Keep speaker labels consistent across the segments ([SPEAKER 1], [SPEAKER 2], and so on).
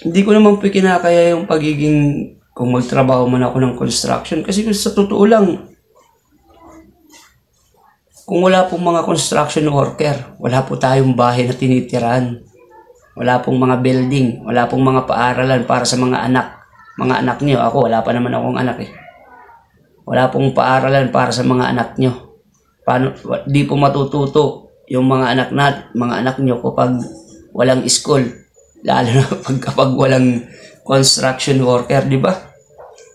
[SPEAKER 1] hindi ko naman po kinakaya yung pagiging, kung magtrabaho man ako ng construction. Kasi sa totoo lang, kung wala pong mga construction worker, wala po tayong bahay na tinitirahan. Wala pong mga building, wala pong mga paaralan para sa mga anak. Mga anak nyo, ako wala pa naman akong anak eh. Wala pong paaralan para sa mga anak nyo. Paano, di po matututo yung mga anak nyo kapag walang school. Lalo na kapag walang construction worker, di ba?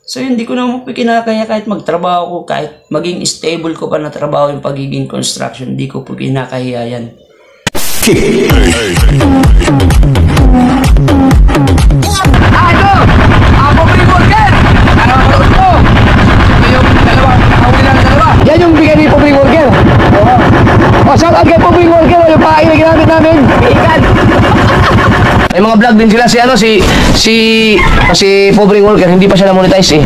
[SPEAKER 1] So hindi ko naman po kinakaya kahit magtrabaho ko, kahit maging stable ko pa na trabaho yung pagiging construction, hindi ko po kinakaya yan.
[SPEAKER 2] Yan yung bigay ni public worker. O, shout out kay public worker. Yung pahay na ginamit namin. Ikan. May mga vlog din sila si public worker. Hindi pa siya na-monetize eh.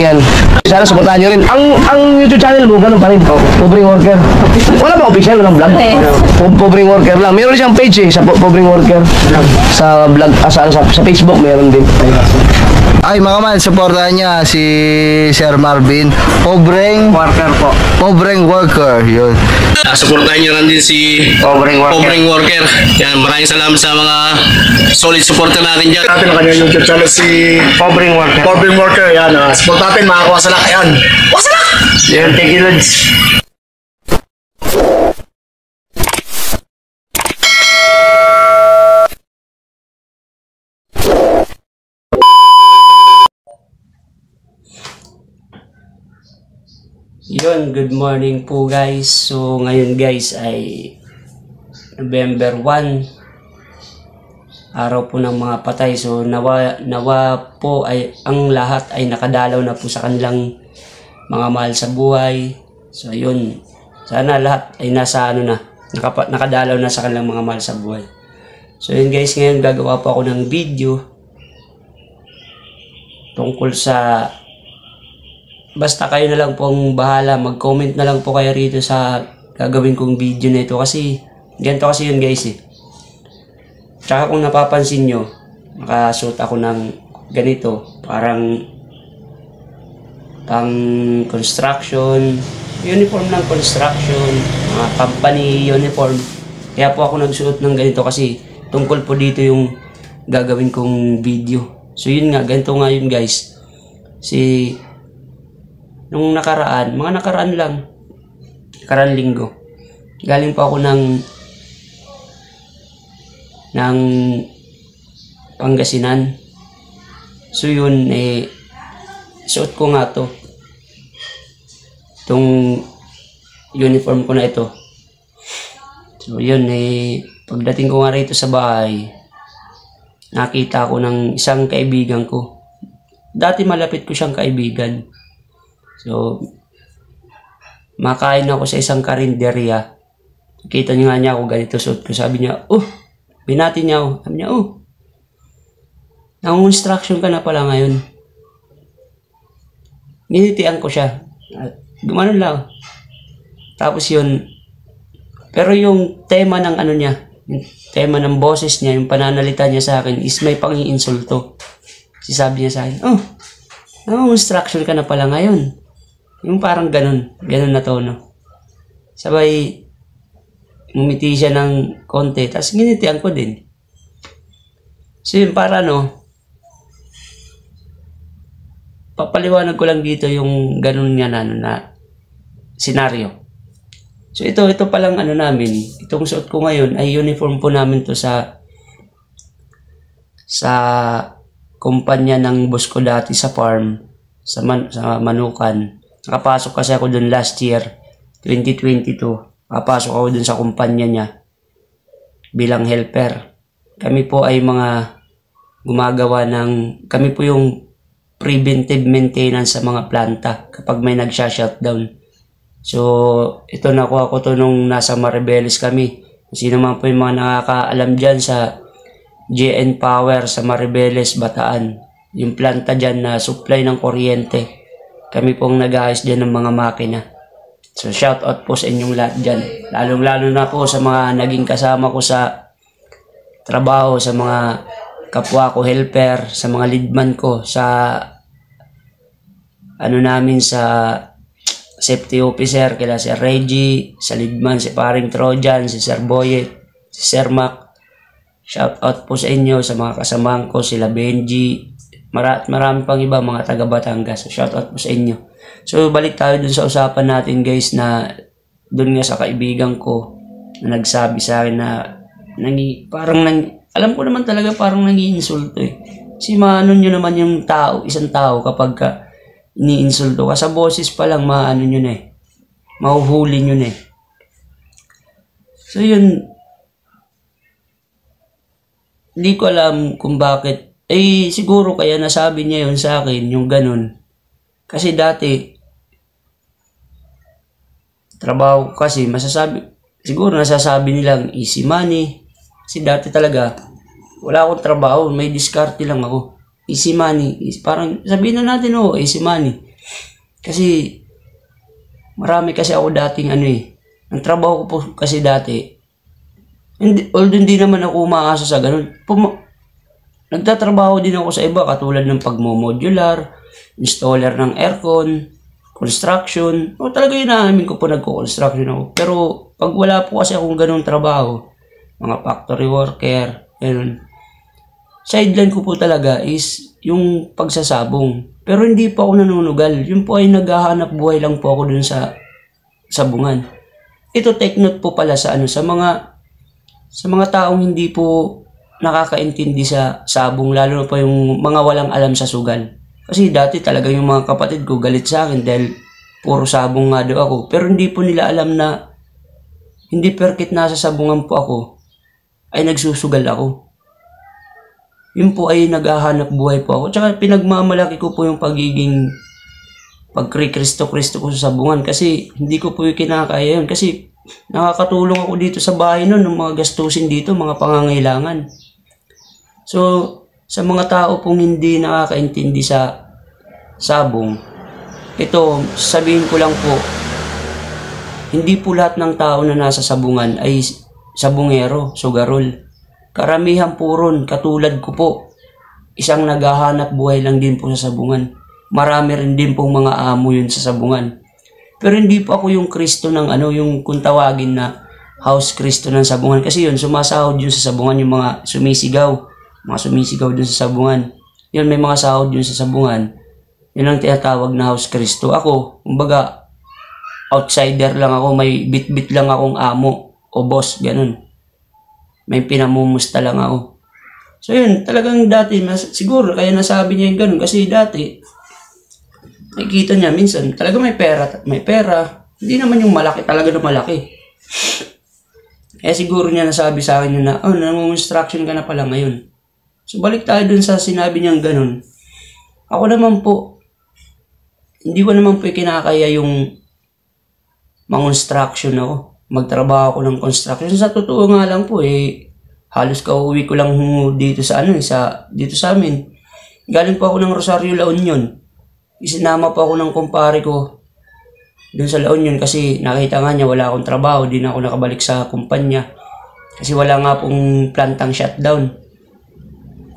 [SPEAKER 2] Yan. Sana supportahan nyo rin. Ang YouTube channel mo, ganun pa rin. Public worker. Wala ba official? Walang vlog? Public worker lang. Meron siyang page eh, sa public worker. Sa vlog, sa Facebook meron din.
[SPEAKER 3] Ay mga man, supportahan niya si Sir Marvin. Pobreng
[SPEAKER 1] Worker po.
[SPEAKER 3] Pobreng worker, yun.
[SPEAKER 4] Supportahan nyo lang din si
[SPEAKER 1] Pobreng
[SPEAKER 4] Worker. Yan, maraming salamat sa mga solid supporter natin dyan.
[SPEAKER 5] Natin ang kanyang YouTube channel si
[SPEAKER 1] Pobreng worker.
[SPEAKER 5] Pobreng Worker. Yan, support natin mga kawasalak. Yan. Wasalak!
[SPEAKER 1] Yan, thank you, Lods. Yun, good morning po guys. So ngayon guys ay November 1, araw po ng mga patay. So nawa po ay ang lahat ay nakadalaw na po sa kanilang mga mahal sa buhay. So yun, sana lahat ay nasa nakadalaw na sa kanilang mga mahal sa buhay. So yun guys, ngayon gagawa po ako ng video tungkol sa, basta kayo na lang pong bahala, mag-comment na lang po kayo rito sa gagawin kong video na ito. Kasi, ganito kasi yun guys eh. Tsaka kung napapansin nyo, nakasuot ako ng ganito, parang pang construction, uniform ng construction, mga company uniform. Kaya po ako nagsuot ng ganito kasi tungkol po dito yung gagawin kong video. So yun nga, ganito nga yun guys. Nung nakaraan, mga nakaraan linggo, galing pa ako ng Pangasinan. So yun, suot ko nga to, itong uniform ko na ito. So yun, pagdating ko nga rito sa bahay, nakita ko ng isang kaibigan ko. Dati malapit ko siyang kaibigan. So, makain ako sa isang karinderya. Kita niya nga ako ganito suot ko. Sabi niya, binati niya ako. Sabi niya, nang-construction ka na pala ngayon. Ninitian ko siya. Gumanon lang. Tapos yun, pero yung tema ng yung tema ng boses niya, yung pananalita niya sa akin is may pang-iinsulto. Sabi niya sa akin, nang-construction ka na pala ngayon. Yung parang ganun na tono. Sabay, ngumiti siya ng konti, tapos ginitian ko din. So yun, para papaliwanag ko lang dito yung ganun niya na senaryo. So ito palang namin, itong suot ko ngayon ay uniform po namin to sa kumpanya ng boss ko dati sa farm, sa Manukan. Nakapasok kasi ako dun last year, 2022. Nakapasok ako dun sa kumpanya niya bilang helper. Kami po ay mga kami po yung preventive maintenance sa mga planta kapag may nagsha-shutdown. So, ito nakuha ko to nung nasa Maribeles kami. Sino man po yung mga nakakaalam dyan sa JN Power sa Maribeles, Bataan. Yung planta dyan na supply ng kuryente. Kami pong nag-aayos dyan ng mga makina. So, shout out po sa inyong lahat dyan. Lalong-lalo na po sa mga naging kasama ko sa trabaho, sa mga kapwa ko helper, sa mga leadman ko, sa ano namin sa safety officer, kila si Reggie, sa leadman, si Paring Trojan, si Sir Boyet, si Sir Mac. Shout out po sa inyo, sa mga kasamahan ko, sila Benji, marami pang iba, mga taga Batangas. So, shout out po sa inyo. So, balik tayo dun sa usapan natin guys, na dun nga sa kaibigan ko na nagsabi sa akin na alam ko naman talaga parang nangi-insulto eh. Si maano nyo naman yung tao, isang tao kapag iniinsulto ka. Sa boses pa lang maano nyo na eh. Mahuhuli nyo na eh. So yun, hindi ko alam kung bakit. Eh siguro kaya nasabi niya yun sa akin, yung ganun. Kasi dati, trabaho kasi siguro nasasabi nilang easy money. Kasi dati talaga, wala akong trabaho, may diskarte lang ako. Easy money. Parang sabihin na natin, easy money. Kasi marami kasi ako dating ang trabaho ko po kasi dati, although hindi naman ako umaasa sa ganun. Nagtatrabaho din ako sa iba, katulad ng pagmo-modular, installer ng aircon, construction. Talaga yun namin ko po nagko-construction ako. Pero pag wala po kasi akong ganung trabaho, mga factory worker, ganun. Sideline ko po talaga is yung pagsasabong. Pero hindi pa ako nanunugal. Yun po ay naghahanap buhay lang po ako dun sa sabungan. Ito take note po pala sa mga taong hindi po nakakaintindi sa sabong, lalo na po yung mga walang alam sa sugal. Kasi dati talaga yung mga kapatid ko galit sa akin dahil puro sabong nga daw ako. Pero hindi po nila alam na hindi perkit nasa sabungan po ako ay nagsusugal ako. Yun po ay naghahanap buhay po ako. Tsaka pinagmamalaki ko po yung pagkri-Kristo-Kristo ko sa sabungan. Kasi hindi ko po yung kinakaya yun. Kasi nakakatulong ako dito sa bahay nun, ng mga gastusin dito, mga pangangailangan. So, sa mga tao pong hindi nakakaintindi sa sabong, ito, sabihin ko lang po, hindi po lahat ng tao na nasa sabungan ay sabungero, sugarol. Karamihan po ron, katulad ko po, isang naghahanap buhay lang din po sa sabungan. Marami rin din pong mga amo yun sa sabungan. Pero hindi po ako yung Kristo ng yung kung tawagin na house Kristo ng sabungan. Kasi yun, sumasahod yun sa sabungan, yung mga sumisigaw dun sa sabungan. Yun, may mga sahod yun sa sabungan. Yun ang tinatawag na house Kristo. Ako, kumbaga, outsider lang ako, may bit-bit lang akong amo o boss, ganun. May pinamumusta lang ako. So yun, talagang dati, siguro kaya nasabi niya yung ganun. Kasi dati, nakikita niya minsan, talaga may pera. Hindi naman yung malaki, talaga na malaki. Kaya siguro niya nasabi sa akin yun na, nang-instruction ka na pala ngayon. So balik tayo dun sa sinabi niyang ganun. Ako naman po, hindi ko naman po kinakaya yung mang-construction ako. Magtrabaho ako ng construction. Sa totoo nga lang po halos kauwi ko lang dito dito sa amin. Galing po ako ng Rosario, La Union. Isinama po ako ng kumpare ko dun sa La Union kasi nakita nga niya wala akong trabaho, di na ako nakabalik sa kumpanya. Kasi wala nga pong plantang shutdown.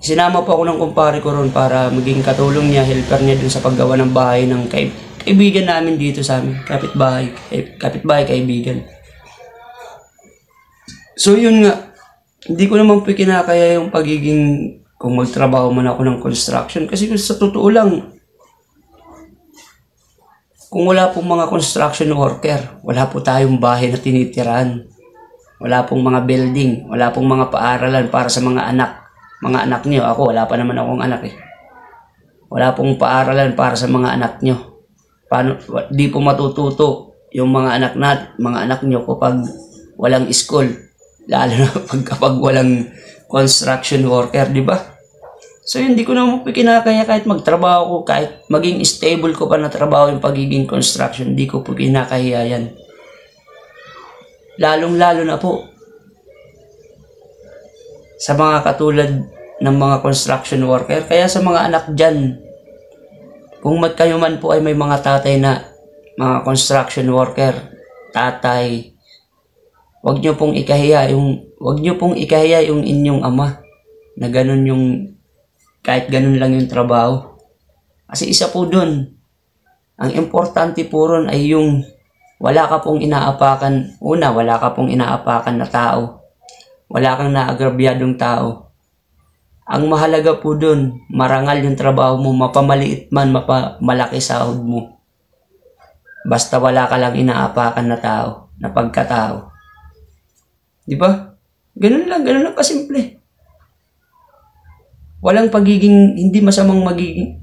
[SPEAKER 1] Sinama po ako ng kumpare ko ron para maging katulong niya, helper niya dun sa paggawa ng bahay ng kaibigan namin dito sa amin. Kapitbahay, kaibigan. So yun nga, hindi ko naman po kinakaya yung pagiging kung magtrabaho man ako ng construction. Kasi sa totoo lang, kung wala pong mga construction worker, wala po tayong bahay na tinitirahan. Wala pong mga building, wala pong mga paaralan para sa mga anak. Mga anak niyo, ako wala pa naman akong anak eh. Wala pong paaralan para sa mga anak niyo. Di po matututo yung mga anak niyo kapag walang school. Lalo na kapag walang construction worker, di ba? So, hindi ko naman kinakaya kahit magtrabaho ko, kahit maging stable ko pa na trabaho yung pagiging construction, hindi ko po kinakaya yan. Lalong-lalo na po sa mga katulad ng mga construction worker. Kaya sa mga anak dyan, kung kayo man po ay may mga tatay na mga construction worker, tatay, Huwag niyo pong ikahiya yung inyong ama. na ganun yung, kahit ganun lang yung trabaho. Kasi isa po dun, ang importante po ron ay yung wala ka pong inaapakan, wala ka pong inaapakan na tao. Wala kang naagrabyadong tao. Ang mahalaga po dun, marangal yung trabaho mo, mapamaliit man, malaki sahod mo. Basta wala ka lang inaapakan na tao, na pagkatao. Di ba? Ganun lang kasimple. Walang hindi masamang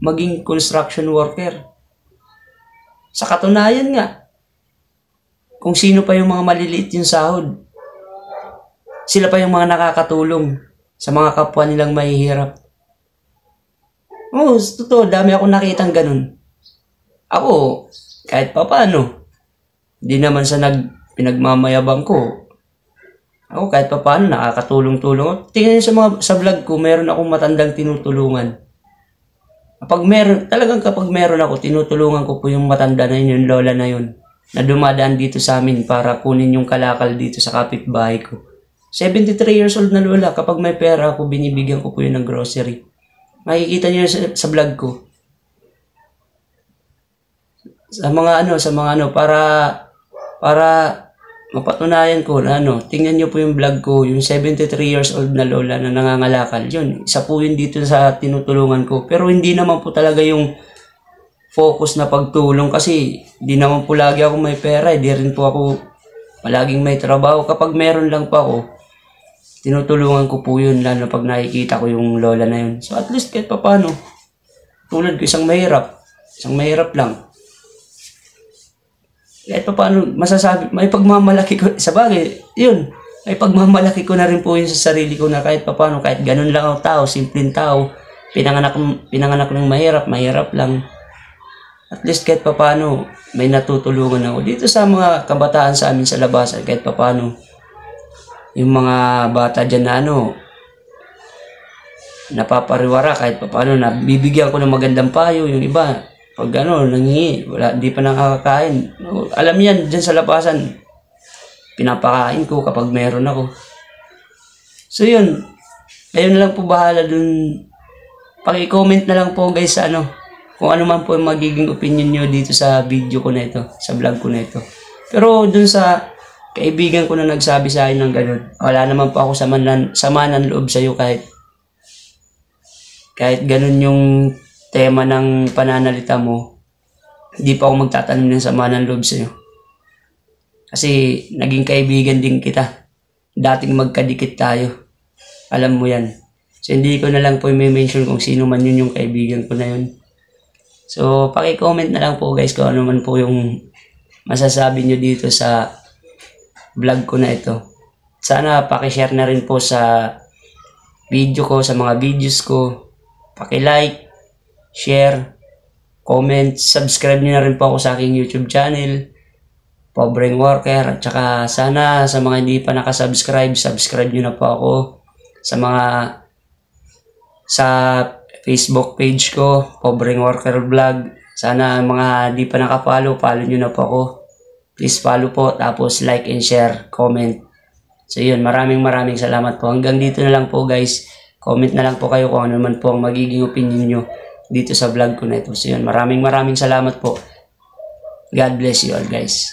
[SPEAKER 1] maging construction worker. Sa katunayan nga, kung sino pa yung mga maliliit yung sahod, sila pa yung mga nakakatulong sa mga kapwa nilang mahihirap. Oo, totoo, dami akong nakitang ganun. Ako, kahit pa paano, hindi naman sa pinagmamayabang ko. Ako kahit pa paano, nakakatulong-tulong. Tingnan niyo sa vlog ko, meron akong matandang tinutulungan. Kapag meron ako, tinutulungan ko po yung matanda na yun, yung lola na yun, na dumadaan dito sa amin para kunin yung kalakal dito sa kapitbahay ko. 73 years old na lola, kapag may pera ako, binibigyan ko po yun ng grocery. Makikita niyo sa vlog ko. Sa mga ano, para mapatunayan ko na tingnan niyo po yung vlog ko, yung 73 years old na lola na nangangalakal. Yun, isa po yun dito sa tinutulungan ko. Pero hindi naman po talaga yung focus na pagtulong kasi di naman po lagi ako may pera. Di rin po ako palaging may trabaho. Kapag meron lang po ako, tinutulungan ko po yun, lalo pag nakikita ko yung lola na yun. So at least kahit pa paano, tulad ko isang mahirap lang. Kahit pa paano masasabi, may pagmamalaki ko, sa bagay, yun, may pagmamalaki ko na rin po yun sa sarili ko na kahit pa paano, kahit ganun lang ako tao, simpleng tao, pinanganak ng mahirap lang. At least kahit pa paano, may natutulungan ako. Dito sa mga kabataan sa amin sa labasan, kahit pa paano, yung mga bata dyan na napapariwara kahit pa paano, nabibigyan ko ng magandang payo, yung iba, pag nangingi, di pa nakakakain. Alam yan, dyan sa labasan, pinapakain ko kapag meron ako. So yun, kayo na lang po bahala dun. Paki-comment na lang po guys kung ano man po yung magiging opinion nyo dito sa video ko na ito, sa vlog ko na ito. Pero dun sa kaibigan ko na nagsabi sa akin ng ganun, wala naman po ako sama ng loob sa'yo kahit ganun yung tema ng pananalita mo, hindi pa ako magtatanim ng sama ng loob sa'yo. Kasi naging kaibigan din kita. Dating magkadikit tayo. Alam mo yan. So hindi ko na lang po i-mention kung sino man yun yung kaibigan ko na yun. So paki-comment na lang po guys kung ano man po yung masasabi nyo dito sa vlog ko na ito. Sana paki-share na rin po sa video ko, sa mga videos ko. Paki-like, share, comment, subscribe niyo na rin po ako sa aking YouTube channel, Pobreng Worker. At saka sana sa mga hindi pa nakasubscribe, subscribe niyo na po ako. Sa Facebook page ko, Pobreng Worker Vlog. Sana mga hindi pa nakafollow, follow niyo na po ako. Please follow po, tapos like and share, comment. So yun, maraming salamat po. Hanggang dito na lang po guys. Comment na lang po kayo kung ano man po ang magiging opinion nyo dito sa vlog ko na ito. So yun, maraming salamat po. God bless you all guys.